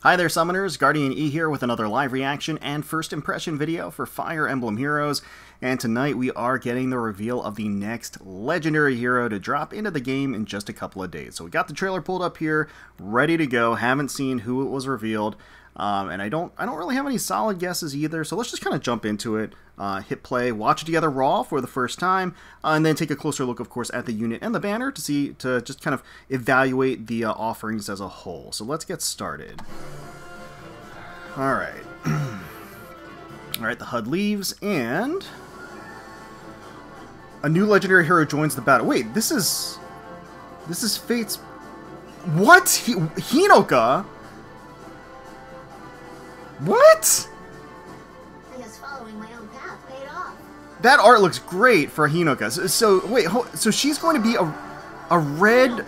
Hi there, summoners. GuardianE here with another live reaction and first impression video for Fire Emblem Heroes. And tonight we are getting the reveal of the next legendary hero to drop into the game in just a couple of days. So we got the trailer pulled up here, ready to go. Haven't seen who it was revealed, and I don't really have any solid guesses either. So let's just kind of jump into it. Hit play, watch it together raw for the first time, and then take a closer look, of course, at the unit and the banner to just kind of evaluate the offerings as a whole. So let's get started. All right. All right, the HUD leaves, and a new legendary hero joins the battle. Wait, this is Fate's... What? Hinoka? What? I guess following my own path paid off. That art looks great for Hinoka. So wait, so she's going to be a red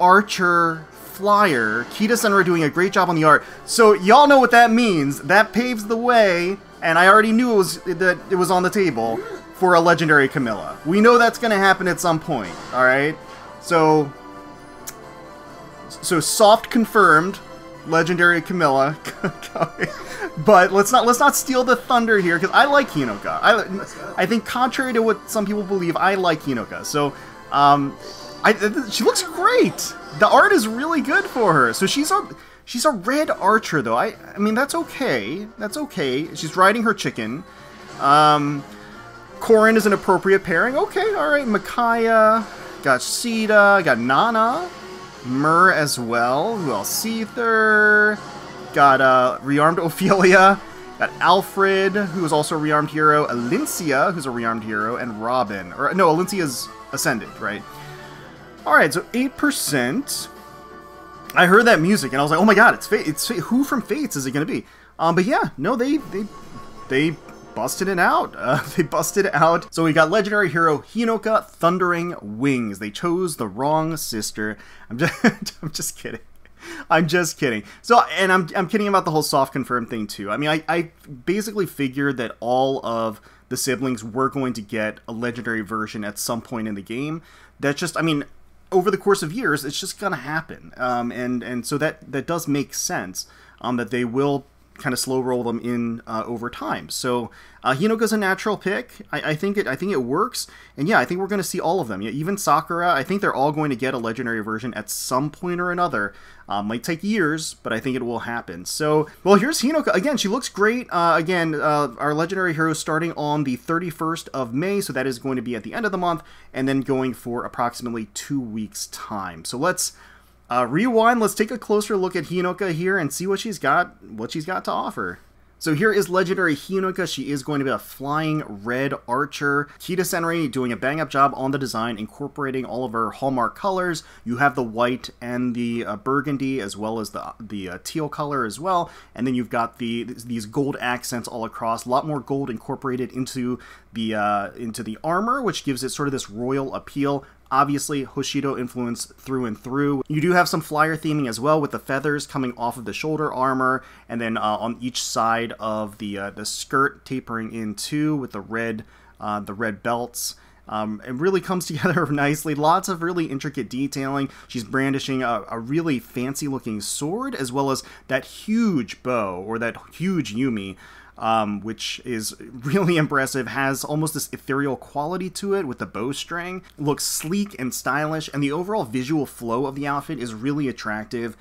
archer flyer. Kita Senra doing a great job on the art. So y'all know what that means. That paves the way, and I already knew that it was on the table for a legendary Camilla. We know that's going to happen at some point. All right. So soft confirmed. Legendary Camilla. But let's not steal the thunder here, because I like Hinoka. I think contrary to what some people believe, I like Hinoka. So she looks great. The art is really good for her. So she's a red archer though. I mean, that's okay. That's okay. She's riding her chicken. Corrin is an appropriate pairing. Okay, all right. Micaiah, got Sita, got Nana. Myrrh as well. Who else? Seether. Got rearmed Ophelia. Got Alfred, who is also a rearmed hero. Alincia, who's a rearmed hero, and Robin. Or no, Alincia's ascended, right? All right, so 8%. I heard that music and I was like, oh my god, it's Fate. It's Fate. Who from Fates is it going to be? But yeah, no, they busted it out. They busted it out. So we got legendary hero Hinoka Thundering Wings. They chose the wrong sister. I'm just kidding. I'm just kidding. So, and I'm kidding about the whole soft confirm thing too. I mean, I basically figured that all of the siblings were going to get a legendary version at some point in the game. That's just, I mean, over the course of years, it's just gonna happen. And so that does make sense. That they will kind of slow roll them in over time. So Hinoka's a natural pick. I think it works, and yeah, I think we're going to see all of them. Yeah, even Sakura. I think they're all going to get a legendary version at some point or another. Might take years, but I think it will happen. So, well, here's Hinoka again. She looks great. Again, our legendary hero starting on the 31st of May, so that is going to be at the end of the month, and then going for approximately 2 weeks' time. So let's rewind. Let's take a closer look at Hinoka here and see what she's got to offer. So here is legendary Hinoka. She is going to be a flying red archer. Kita Senra doing a bang-up job on the design, incorporating all of her hallmark colors. You have the white and the burgundy, as well as the teal color as well. And then you've got these gold accents all across. A lot more gold incorporated into the armor, which gives it sort of this royal appeal. Obviously, Hoshido influence through and through. You do have some flyer theming as well, with the feathers coming off of the shoulder armor, and then on each side of the skirt tapering in too, with the red belts. It really comes together nicely. Lots of really intricate detailing. She's brandishing a really fancy-looking sword, as well as that huge bow, or that huge Yumi. Which is really impressive, has almost this ethereal quality to it with the bowstring. It looks sleek and stylish, and the overall visual flow of the outfit is really attractive.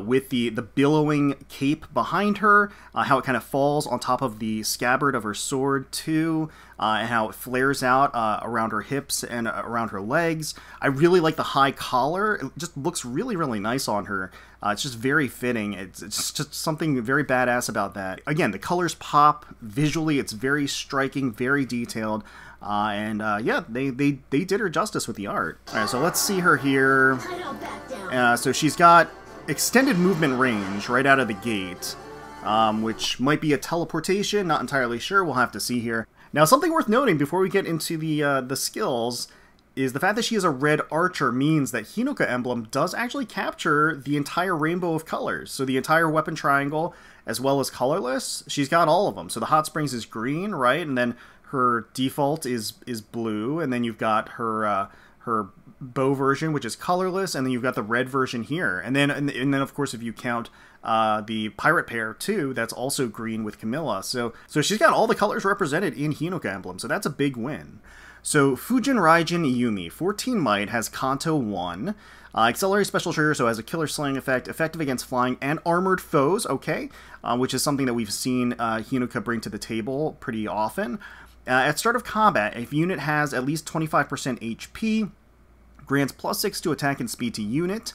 With the billowing cape behind her, how it kind of falls on top of the scabbard of her sword too, and how it flares out around her hips and around her legs. I really like the high collar. It just looks really, really nice on her. It's just very fitting. It's just something very badass about that. Again, the colors pop visually. It's very striking, very detailed. Yeah, they did her justice with the art. All right, so let's see her here. So she's got extended movement range right out of the gate, which might be a teleportation, not entirely sure, we'll have to see here. Now, something worth noting before we get into the skills is the fact that she is a red archer means that Hinoka Emblem does actually capture the entire rainbow of colors. So the entire weapon triangle, as well as colorless, she's got all of them. So the Hot Springs is green, right? And then her default is blue, and then you've got her bow version, which is colorless, and then you've got the red version here. And then of course, if you count the pirate pair too, that's also green with Camilla. So she's got all the colors represented in Hinoka Emblem, so that's a big win. So Fujin Raijin Yumi, 14 might, has Kanto 1. Accelerated special trigger, so has a killer slaying effect, effective against flying and armored foes, okay, which is something that we've seen Hinoka bring to the table pretty often. At start of combat, if unit has at least 25% HP, grants +6 to attack and speed to unit,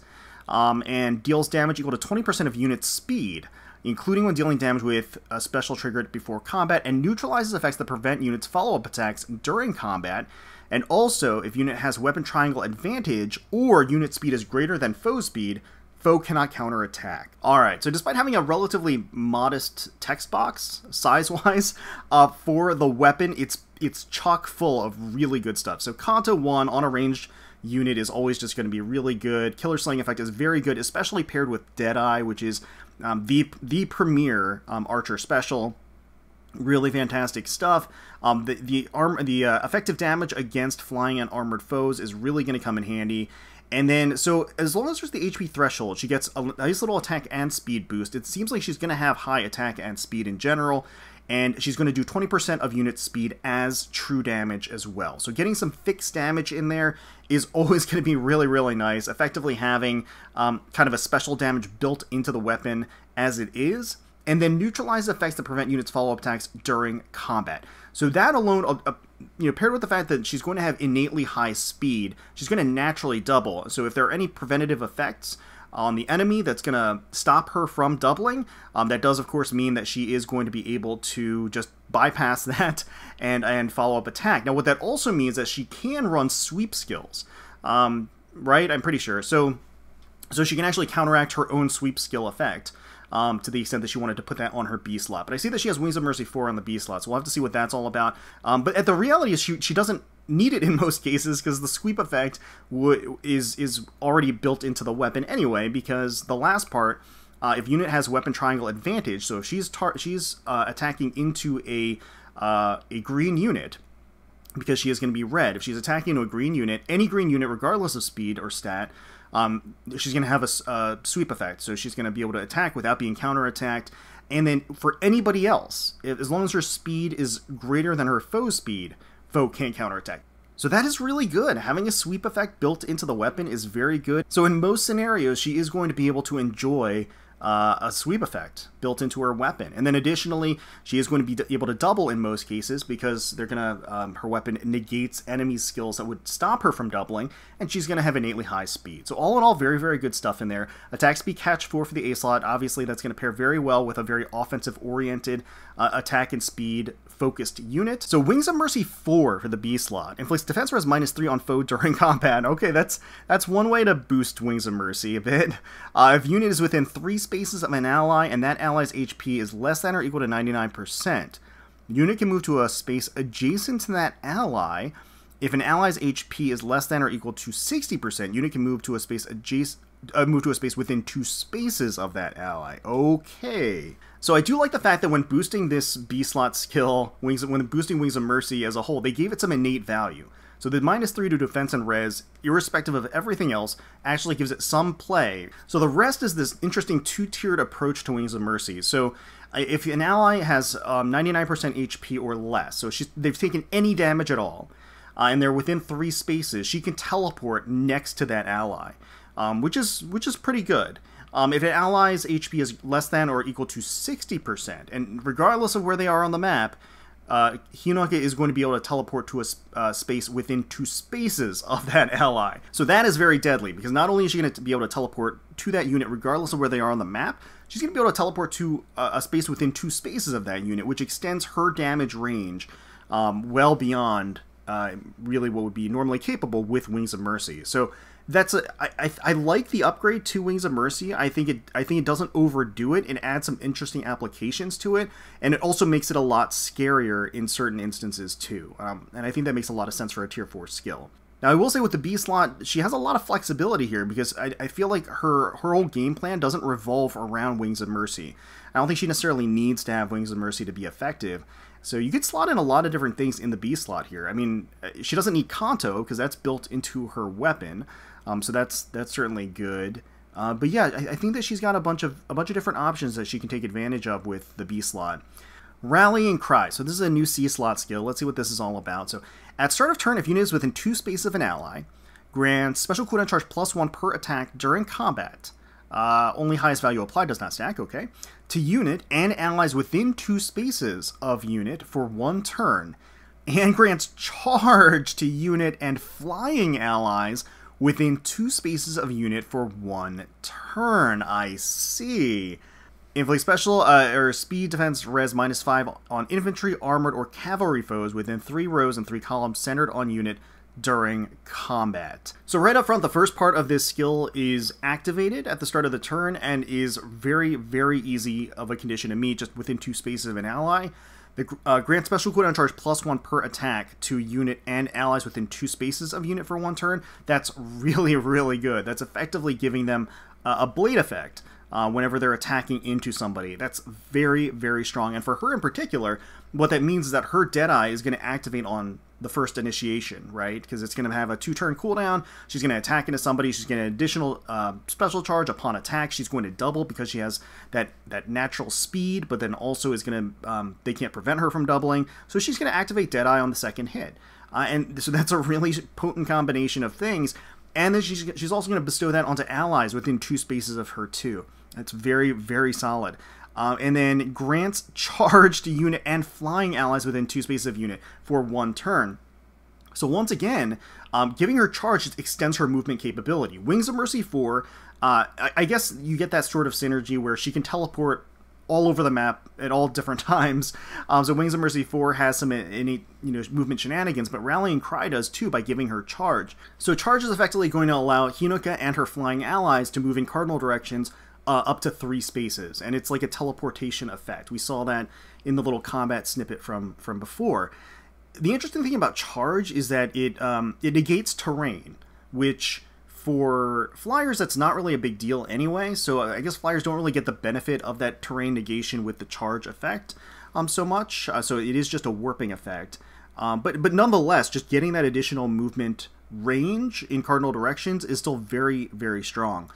and deals damage equal to 20% of unit's speed, including when dealing damage with a special triggered before combat, and neutralizes effects that prevent units' follow-up attacks during combat. And also, if unit has weapon triangle advantage, or unit speed is greater than foe speed, foe cannot counterattack. Alright, so despite having a relatively modest text box, size-wise, for the weapon, it's chock full of really good stuff. So Kanto 1 on a ranged unit is always just going to be really good. Killer Slaying Effect is very good, especially paired with Deadeye, which is the premier archer special. Really fantastic stuff. The effective damage against flying and armored foes is really going to come in handy. And then, so as long as there's the HP threshold, she gets a nice little attack and speed boost. It seems like she's going to have high attack and speed in general, and she's going to do 20% of unit speed as true damage as well. So getting some fixed damage in there is always going to be really, really nice. Effectively having kind of a special damage built into the weapon as it is, and then neutralize effects that prevent units' follow-up attacks during combat. So that alone, paired with the fact that she's going to have innately high speed, she's going to naturally double. So if there are any preventative effects on the enemy that's going to stop her from doubling, that does, of course, mean that she is going to be able to just bypass that and follow-up attack. Now, what that also means is that she can run sweep skills, right? I'm pretty sure. So she can actually counteract her own sweep skill effect. To the extent that she wanted to put that on her B slot. But I see that she has Wings of Mercy 4 on the B slot, so we'll have to see what that's all about. But the reality is she doesn't need it in most cases, because the sweep effect is already built into the weapon anyway, because the last part, if unit has weapon triangle advantage, so if she's attacking into a green unit, because she is going to be red, if she's attacking into a green unit, any green unit, regardless of speed or stat, she's going to have a sweep effect, so she's going to be able to attack without being counterattacked. And then for anybody else, as long as her speed is greater than her foe's speed, foe can't counterattack. So that is really good. Having a sweep effect built into the weapon is very good. So in most scenarios, she is going to be able to enjoy a sweep effect built into her weapon. And then additionally, she is going to be able to double in most cases, because they're going to her weapon negates enemy skills that would stop her from doubling, and she's going to have innately high speed. So all in all, very, very good stuff in there. Attack speed catch 4 for the A slot. Obviously, that's going to pair very well with a very offensive-oriented attack and speed focused unit. So Wings of Mercy 4 for the B slot. Inflicts defense res -3 on foe during combat. Okay, that's one way to boost Wings of Mercy a bit. If unit is within 3 spaces of an ally and that ally's HP is less than or equal to 99%, unit can move to a space adjacent to that ally. If an ally's HP is less than or equal to 60%, unit can move to a space within 2 spaces of that ally. Okay. So I do like the fact that when boosting this B slot skill, when boosting Wings of Mercy as a whole, they gave it some innate value. So the -3 to defense and res, irrespective of everything else, actually gives it some play. So the rest is this interesting 2-tiered approach to Wings of Mercy. So if an ally has 99% HP or less, so they've taken any damage at all, and they're within 3 spaces, she can teleport next to that ally, which is pretty good. If an ally's HP is less than or equal to 60%, and regardless of where they are on the map, Hinoka is going to be able to teleport to a space within 2 spaces of that ally. So that is very deadly, because not only is she going to be able to teleport to that unit regardless of where they are on the map, she's going to be able to teleport to a space within 2 spaces of that unit, which extends her damage range well beyond really what would be normally capable with Wings of Mercy. So that's I like the upgrade to Wings of Mercy. I think it doesn't overdo it. It adds some interesting applications to it, and it also makes it a lot scarier in certain instances too. And I think that makes a lot of sense for a tier 4 skill. Now, I will say with the B slot, she has a lot of flexibility here because I feel like her whole game plan doesn't revolve around Wings of Mercy. I don't think she necessarily needs to have Wings of Mercy to be effective. So you could slot in a lot of different things in the B slot here. I mean, she doesn't need Kanto because that's built into her weapon, so that's certainly good. But yeah, I think that she's got a bunch of different options that she can take advantage of with the B slot. Rallying Cry. So this is a new C slot skill. Let's see what this is all about. So at start of turn, if unit is within 2 spaces of an ally, grants special cooldown charge +1 per attack during combat. Only highest value applied, does not stack, okay. To unit and allies within 2 spaces of unit for 1 turn. And grants charge to unit and flying allies within 2 spaces of unit for 1 turn. I see. Inflict special or speed defense res -5 on infantry, armored, or cavalry foes within 3 rows and 3 columns centered on unit during combat. So right up front, the first part of this skill is activated at the start of the turn and is very, very easy of a condition to meet, just within 2 spaces of an ally. The grant special cooldown charge +1 per attack to unit and allies within 2 spaces of unit for 1 turn. That's really, really good. That's effectively giving them a blade effect whenever they're attacking into somebody. That's very, very strong. And for her in particular, what that means is that her Deadeye is going to activate on the first initiation, right? Because it's going to have a 2-turn cooldown. She's going to attack into somebody. She's getting an additional special charge upon attack. She's going to double because she has that natural speed, but then also is going to, they can't prevent her from doubling. So she's going to activate Deadeye on the second hit. And so that's a really potent combination of things. And then she's also going to bestow that onto allies within 2 spaces of her too. That's very, very solid. And then grants charge to unit and flying allies within 2 spaces of unit for 1 turn. So once again, giving her charge extends her movement capability. Wings of Mercy 4, I guess you get that sort of synergy where she can teleport all over the map at all different times. So Wings of Mercy 4 has some innate, movement shenanigans, but Rallying Cry does too by giving her charge. So charge is effectively going to allow Hinoka and her flying allies to move in cardinal directions up to 3 spaces, and it's like a teleportation effect. We saw that in the little combat snippet from before. The interesting thing about charge is that it negates terrain, which for flyers that's not really a big deal anyway, so I guess flyers don't really get the benefit of that terrain negation with the charge effect so much, so it is just a warping effect. But nonetheless, just getting that additional movement range in cardinal directions is still very, very strong.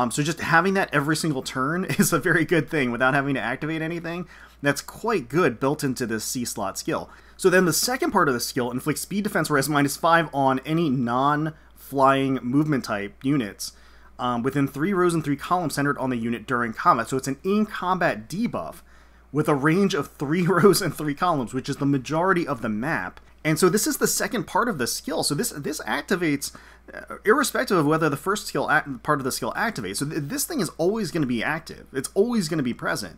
So just having that every single turn is a very good thing without having to activate anything. That's quite good built into this C-slot skill. So then the second part of the skill inflicts speed defense res -5 on any non-flying movement type units within 3 rows and 3 columns centered on the unit during combat. So it's an in-combat debuff with a range of 3 rows and 3 columns, which is the majority of the map. And so this is the second part of the skill. So this activates, irrespective of whether the first skill part of the skill activates. So this thing is always going to be active. It's always going to be present.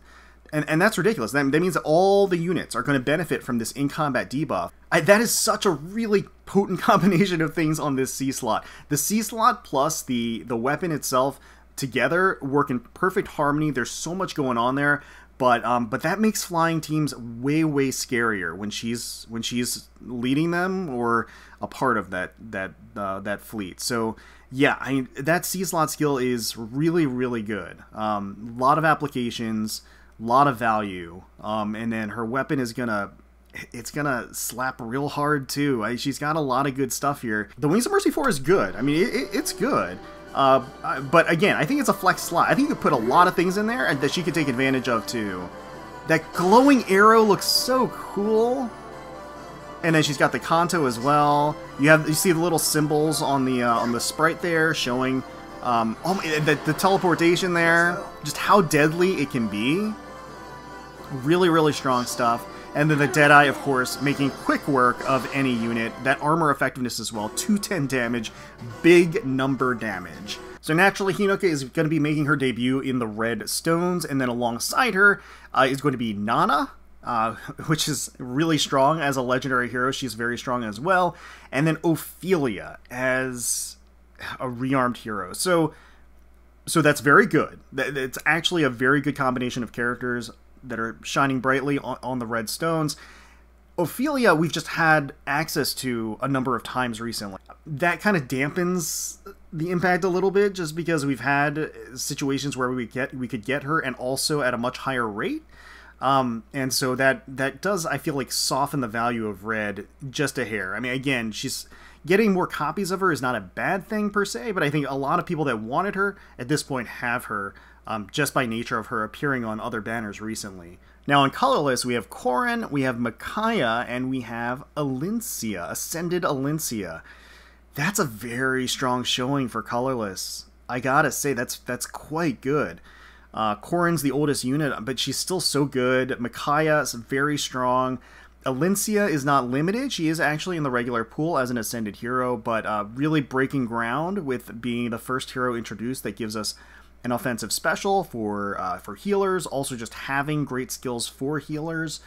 And that's ridiculous. That means that all the units are going to benefit from this in-combat debuff. That is such a really potent combination of things on this C-slot. The C-slot plus the weapon itself together work in perfect harmony. There's so much going on there. But that makes flying teams way, way scarier when she's leading them or a part of that fleet. So yeah, that C-slot skill is really, really good. Lot of applications, lot of value, and then her weapon is gonna slap real hard too. She's got a lot of good stuff here. The Wings of Mercy 4 is good. I mean, it's good. But again, I think it's a flex slot. I think you could put a lot of things in there that she could take advantage of too. That glowing arrow looks so cool. And then she's got the Kanto as well. You see the little symbols on the sprite there showing the teleportation there. Just how deadly it can be. Really, really strong stuff. And then the Deadeye, of course, making quick work of any unit. That armor effectiveness as well. 210 damage. Big number damage. So naturally, Hinoka is going to be making her debut in the red stones. And then alongside her is going to be Nana, which is really strong as a legendary hero. She's very strong as well. And then Ophelia as a rearmed hero. So that's very good. It's actually a very good combination of characters that are shining brightly on the red stones. Ophelia, we've just had access to a number of times recently. That kind of dampens the impact a little bit, just because we've had situations where we could get her, and also at a much higher rate. And so that does, I feel like, soften the value of Red just a hair. I mean, again, she's getting more copies of her is not a bad thing per se, but I think a lot of people that wanted her at this point have her, just by nature of her appearing on other banners recently. Now on colorless, we have Corrin, we have Micaiah, and we have Alincia, Ascended Alincia. That's a very strong showing for colorless. I gotta say, that's quite good. Corrin's the oldest unit, but she's still so good. Micaiah is very strong. Alincia is not limited. She is actually in the regular pool as an Ascended hero, but really breaking ground with being the first hero introduced that gives us an offensive special for healers. Also, just having great skills for healers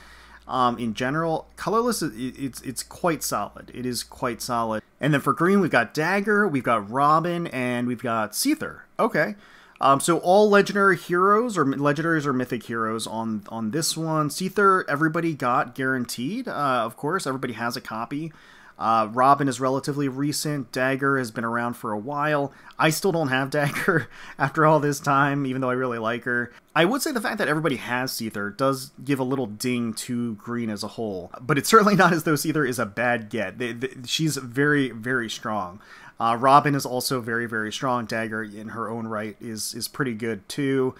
in general. Colorless, it's quite solid. It is quite solid. And then for green, we've got Dagger, we've got Robin, and we've got Seether. Okay. So all legendary heroes, or legendaries or mythic heroes on this one. Seether, everybody got guaranteed, of course. Everybody has a copy. Robin is relatively recent. Dagger has been around for a while. I still don't have Dagger after all this time, even though I really like her. I would say the fact that everybody has Seether does give a little ding to green as a whole, but it's certainly not as though Seether is a bad get. She's very, very strong. Robin is also very, very strong. Dagger, in her own right, is pretty good too.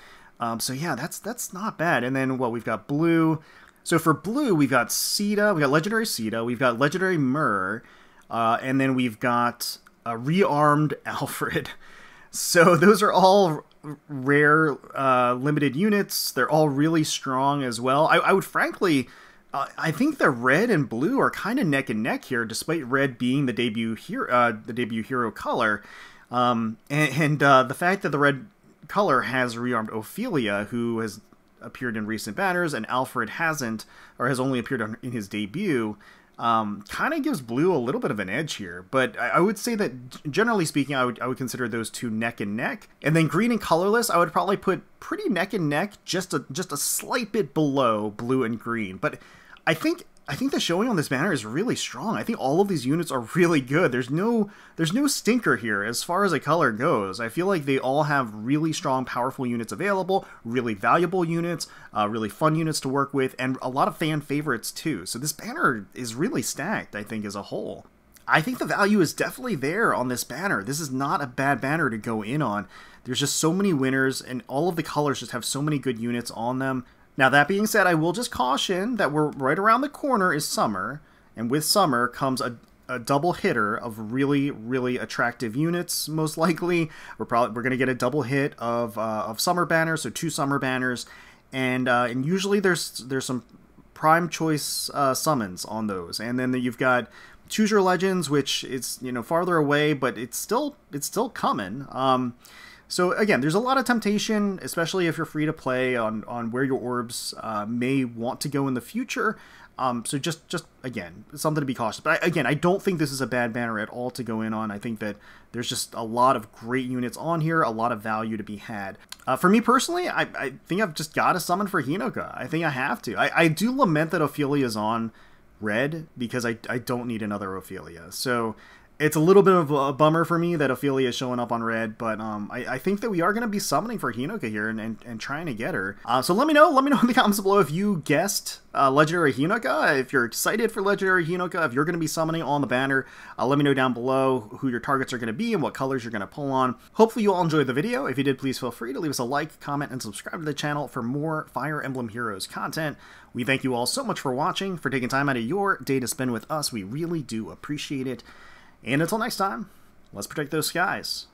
So yeah, that's not bad. And then we've got blue. So for blue, we've got Sita, we've got legendary Sita, we've got legendary Myrrh, and then we've got a rearmed Alfred. So those are all rare, limited units. They're all really strong as well. I would frankly, I think the red and blue are kind of neck and neck here, despite red being the debut hero color, and the fact that the red color has rearmed Ophelia, who has appeared in recent banners, and Alfred hasn't, or has only appeared in his debut, kind of gives blue a little bit of an edge here. But I would say that, generally speaking, I would consider those two neck and neck. And then green and colorless, I would probably put pretty neck and neck, just a slight bit below blue and green. But I think the showing on this banner is really strong. I think all of these units are really good. There's no stinker here as far as a color goes. I feel like they all have really strong, powerful units available, really valuable units, really fun units to work with, and a lot of fan favorites too. So this banner is really stacked, I think, as a whole. I think the value is definitely there on this banner. This is not a bad banner to go in on. There's just so many winners, and all of the colors just have so many good units on them. Now, that being said, I will just caution that we're right around the corner is summer, and with summer comes a double hitter of really, really attractive units. Most likely, we're going to get a double hit of summer banners, so 2 summer banners, and usually there's some prime choice summons on those, and then you've got Choose Your Legends, which is farther away, but it's still coming. So again, there's a lot of temptation, especially if you're free to play, on where your orbs may want to go in the future. So just again, something to be cautious. But again, I don't think this is a bad banner at all to go in on. I think that there's just a lot of great units on here, a lot of value to be had. For me personally, I think I've just got to summon for Hinoka. I think I have to. I do lament that Ophelia is on red, because I don't need another Ophelia. So it's a little bit of a bummer for me that Ophelia is showing up on red, but I think that we are going to be summoning for Hinoka here and trying to get her. So let me know in the comments below if you guessed Legendary Hinoka, if you're excited for Legendary Hinoka, if you're going to be summoning on the banner. Let me know down below who your targets are going to be and what colors you're going to pull on. Hopefully you all enjoyed the video. If you did, please feel free to leave us a like, comment, and subscribe to the channel for more Fire Emblem Heroes content. We thank you all so much for watching, for taking time out of your day to spend with us. We really do appreciate it. And until next time, let's protect those skies.